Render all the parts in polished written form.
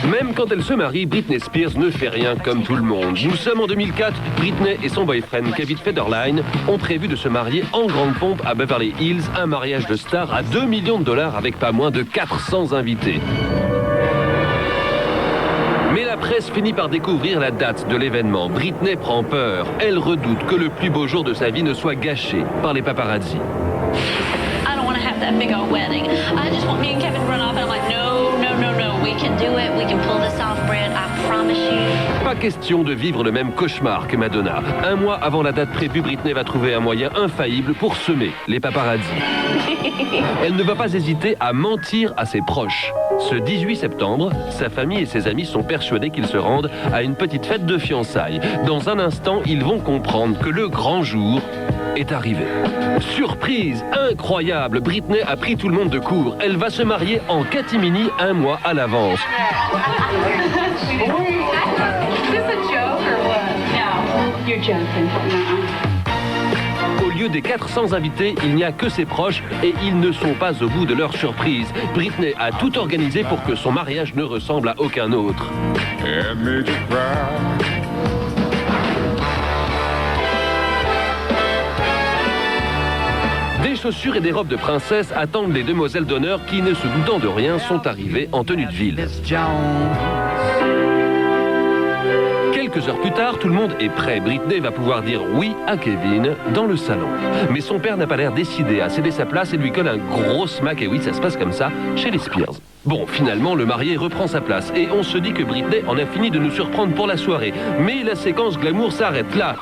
Même quand elle se marie, Britney Spears ne fait rien comme tout le monde. Nous sommes en 2004, Britney et son boyfriend Kevin Federline ont prévu de se marier en grande pompe à Beverly Hills, un mariage de star à $2 millions avec pas moins de 400 invités. Mais la presse finit par découvrir la date de l'événement. Britney prend peur. Elle redoute que le plus beau jour de sa vie ne soit gâché par les paparazzi. I don't want to have that big old wedding. I just want me and Kevin to run off and I'm like, no, we can do it. We can pull this off, Brett. I promise you. Pas question de vivre le même cauchemar que Madonna. Un mois avant la date prévue, Britney va trouver un moyen infaillible pour semer les paparazzi. Elle ne va pas hésiter à mentir à ses proches. Ce 18 septembre, sa famille et ses amis sont persuadés qu'ils se rendent à une petite fête de fiançailles. Dans un instant, ils vont comprendre que le grand jour est arrivé. Surprise incroyable, Britney a pris tout le monde de court. Elle va se marier en catimini un mois à l'avance. Au lieu des 400 invités, il n'y a que ses proches et ils ne sont pas au bout de leur surprise. Britney a tout organisé pour que son mariage ne ressemble à aucun autre. Des chaussures et des robes de princesse attendent les demoiselles d'honneur qui, ne se doutant de rien, sont arrivées en tenue de ville. Quelques heures plus tard, tout le monde est prêt. Britney va pouvoir dire oui à Kevin dans le salon. Mais son père n'a pas l'air décidé à céder sa place et lui colle un gros smack. Et oui, ça se passe comme ça chez les Spears. Bon, finalement, le marié reprend sa place et on se dit que Britney en a fini de nous surprendre pour la soirée. Mais la séquence glamour s'arrête là.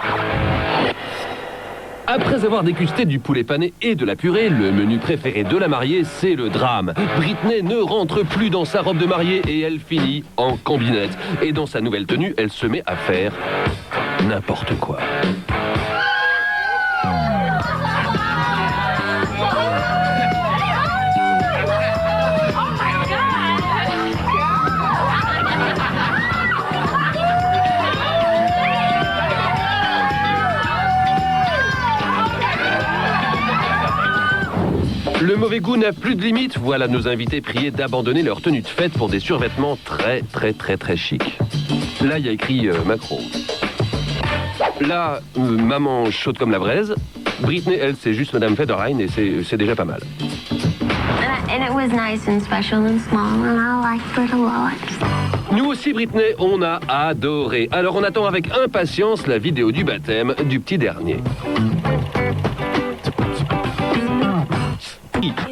Après avoir dégusté du poulet pané et de la purée, le menu préféré de la mariée, c'est le drame. Britney ne rentre plus dans sa robe de mariée et elle finit en combinette. Et dans sa nouvelle tenue, elle se met à faire n'importe quoi. Le mauvais goût n'a plus de limite. Voilà nos invités priés d'abandonner leur tenue de fête pour des survêtements très chics. Là, il y a écrit Macron. Là, maman chaude comme la braise. Britney, elle, c'est juste Madame Federline et c'est déjà pas mal. And it was nice and special and small and I liked it a lot. Nous aussi, Britney, on a adoré. Alors on attend avec impatience la vidéo du baptême du petit dernier.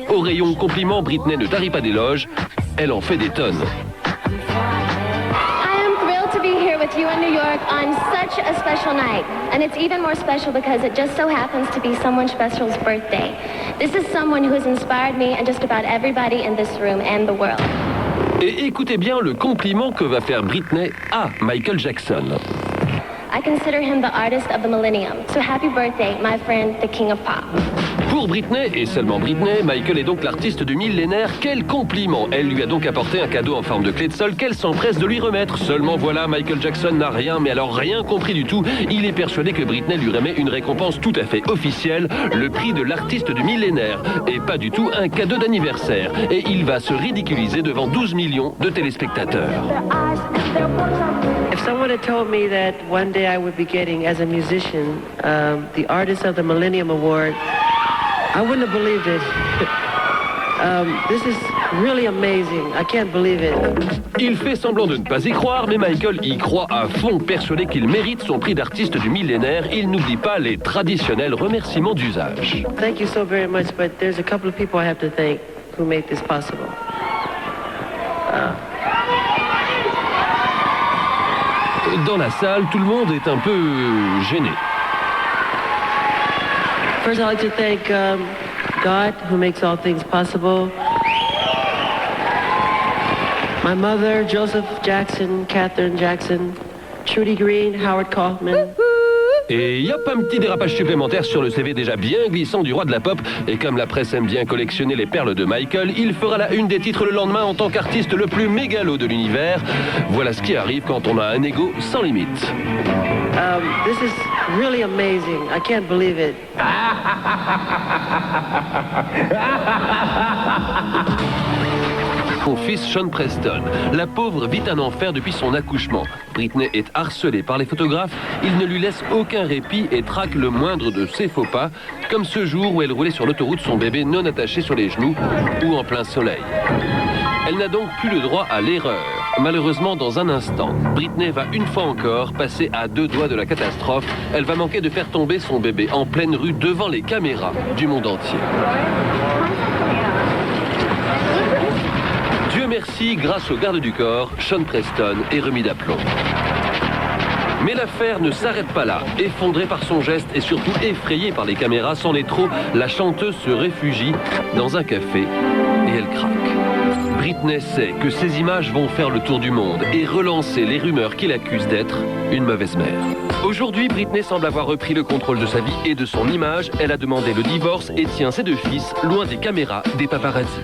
Au rayon compliment, Britney ne tarit pas d'éloges, elle en fait des tonnes. I am thrilled to be here with you in New York on such a special night. And it's even more special because it just so happens to be someone special's birthday. This is someone who has inspired me and just about everybody in this room and the world. Et écoutez bien le compliment que va faire Britney à Michael Jackson. I consider him the artist of the millennium. So happy birthday, my friend, the king of pop. Pour Britney, et seulement Britney, Michael est donc l'artiste du millénaire. Quel compliment! Elle lui a donc apporté un cadeau en forme de clé de sol qu'elle s'empresse de lui remettre. Seulement voilà, Michael Jackson n'a rien, mais alors rien compris du tout. Il est persuadé que Britney lui remet une récompense tout à fait officielle, le prix de l'artiste du millénaire, et pas du tout un cadeau d'anniversaire. Et il va se ridiculiser devant 12 millions de téléspectateurs. If someone had told me that one day I would be getting, as a musician, the Artist of the Millennium Award, I wouldn't have believed it. This is really amazing. I can't believe it. Il fait semblant de ne pas y croire, mais Michael y croit à fond, persuadé qu'il mérite son prix d'artiste du millénaire. Il n'oublie pas les traditionnels remerciements d'usage. Thank you so very much, but there's a couple of people I have to thank who made this possible. Dans la salle, tout le monde est un peu gêné. First, I'd like to thank God, who makes all things possible. My mother, Joseph Jackson, Catherine Jackson, Trudy Green, Howard Kaufman. Et hop, un petit dérapage supplémentaire sur le CV déjà bien glissant du roi de la pop. Et comme la presse aime bien collectionner les perles de Michael, il fera la une des titres le lendemain en tant qu'artiste le plus mégalo de l'univers. Voilà ce qui arrive quand on a un ego sans limite. This is really amazing. I can't believe it. Son fils Sean Preston. La pauvre vit un enfer depuis son accouchement. Britney est harcelée par les photographes. Ils ne lui laissent aucun répit et traquent le moindre de ses faux pas, comme ce jour où elle roulait sur l'autoroute son bébé non attaché sur les genoux ou en plein soleil. Elle n'a donc plus le droit à l'erreur. Malheureusement, dans un instant, Britney va une fois encore passer à 2 doigts de la catastrophe. Elle va manquer de faire tomber son bébé en pleine rue devant les caméras du monde entier. Dieu merci, grâce au garde du corps, Sean Preston est remis d'aplomb. Mais l'affaire ne s'arrête pas là. Effondrée par son geste et surtout effrayée par les caméras, c'en est trop, la chanteuse se réfugie dans un café et elle craque. Britney sait que ces images vont faire le tour du monde et relancer les rumeurs qui l'accusent d'être une mauvaise mère. Aujourd'hui, Britney semble avoir repris le contrôle de sa vie et de son image. Elle a demandé le divorce et tient ses 2 fils loin des caméras des paparazzis.